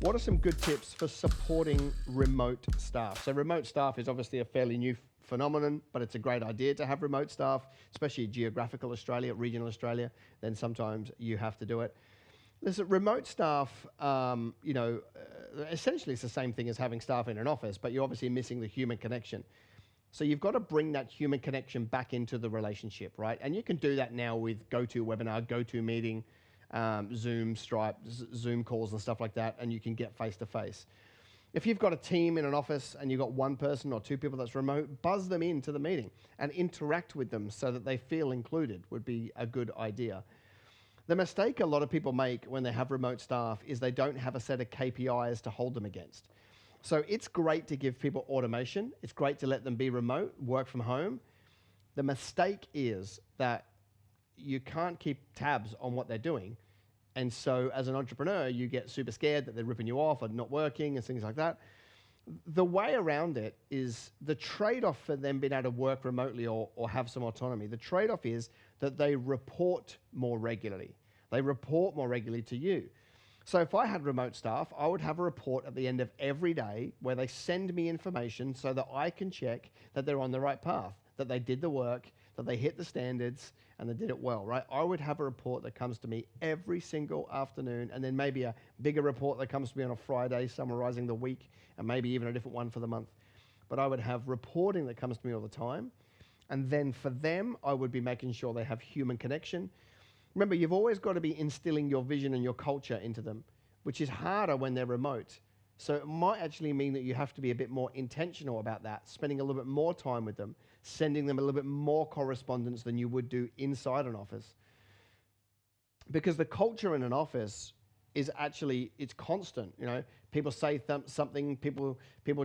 What are some good tips for supporting remote staff? So remote staff is obviously a fairly new phenomenon, but it's a great idea to have remote staff, especially geographical Australia, regional Australia. Then sometimes you have to do it. Listen, remote staff, essentially it's the same thing as having staff in an office, but you're obviously missing the human connection. So you've got to bring that human connection back into the relationship, right? And you can do that now with GoToWebinar, GoToMeeting, Zoom, Stripe, Zoom calls and stuff like that, and you can get face-to-face. If you've got a team in an office and you've got one person or two people that's remote, buzz them into the meeting and interact with them so that they feel included would be a good idea. The mistake a lot of people make when they have remote staff is they don't have a set of KPIs to hold them against. So it's great to give people automation. It's great to let them be remote, work from home. The mistake is that you can't keep tabs on what they're doing. And so as an entrepreneur, you get super scared that they're ripping you off or not working and things like that. The way around it is the trade-off for them being able to work remotely or have some autonomy. The trade-off is that they report more regularly. They report more regularly to you. So if I had remote staff, I would have a report at the end of every day where they send me information so that I can check that they're on the right path, that they did the work, that they hit the standards, and they did it well, right? I would have a report that comes to me every single afternoon, and then maybe a bigger report that comes to me on a Friday summarizing the week, and maybe even a different one for the month. But I would have reporting that comes to me all the time. And then for them, I would be making sure they have human connection. Remember, you've always got to be instilling your vision and your culture into them, which is harder when they're remote. So it might actually mean that you have to be a bit more intentional about that, spending a little bit more time with them, sending them a little bit more correspondence than you would do inside an office. Because the culture in an office is actually, it's constant. You know, people say something, people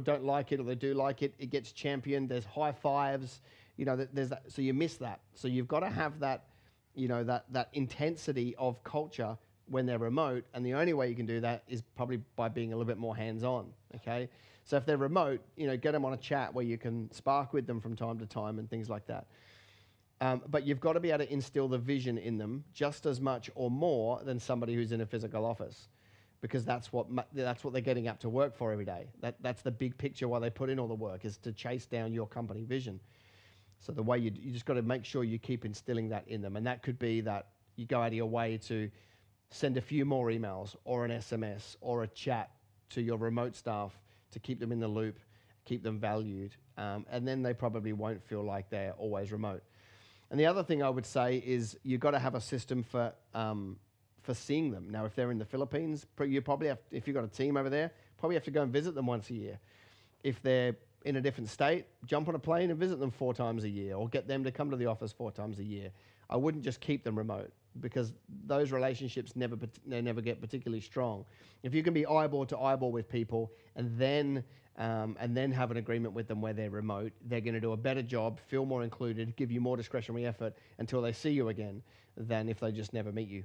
don't like it or they do like it, it gets championed, there's high fives, you know, there's that, so you miss that. So you've got to have that, you know, that intensity of culture when they're remote, and the only way you can do that is probably by being a little bit more hands-on, okay? So if they're remote, you know, get them on a chat where you can spark with them from time to time and things like that. But you've got to be able to instill the vision in them just as much or more than somebody who's in a physical office, because that's what they're getting up to work for every day. That's the big picture why they put in all the work, is to chase down your company vision. So the way you just got to make sure you keep instilling that in them, and that could be that you go out of your way to send a few more emails or an SMS or a chat to your remote staff to keep them in the loop, keep them valued, and then they probably won't feel like they're always remote. And the other thing I would say is you've got to have a system for seeing them. Now, if they're in the Philippines, you probably have, if you've got a team over there, probably have to go and visit them once a year. If they're in a different state, jump on a plane and visit them 4 times a year, or get them to come to the office 4 times a year. I wouldn't just keep them remote, because those relationships never get particularly strong. If you can be eyeball to eyeball with people and then have an agreement with them where they're remote, they're going to do a better job, feel more included, give you more discretionary effort until they see you again, than if they just never meet you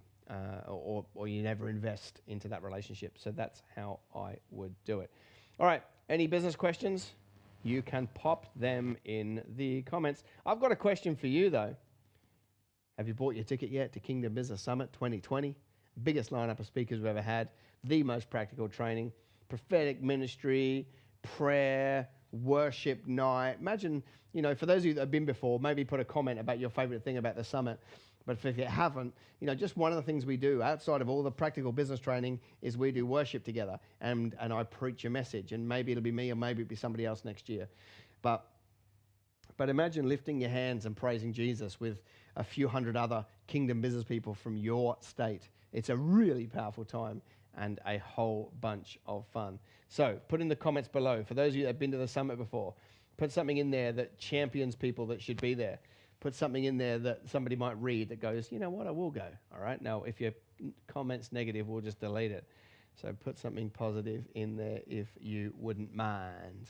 or you never invest into that relationship. So that's how I would do it. All right, any business questions? You can pop them in the comments. I've got a question for you, though. Have you bought your ticket yet to Kingdom Business Summit 2020? Biggest lineup of speakers we've ever had, the most practical training, prophetic ministry, prayer, worship night. Imagine, you know, for those of you that have been before, maybe put a comment about your favorite thing about the summit. But if you haven't, you know, just one of the things we do outside of all the practical business training is we do worship together, and I preach a message, and maybe it'll be me or maybe it'll be somebody else next year. But imagine lifting your hands and praising Jesus with a few hundred other Kingdom business people from your state. It's a really powerful time and a whole bunch of fun. So put in the comments below, for those of you that have been to the summit before, put something in there that champions people that should be there. Put something in there that somebody might read that goes, you know what, I will go. All right. Now, if your comment's negative, we'll just delete it. So put something positive in there if you wouldn't mind.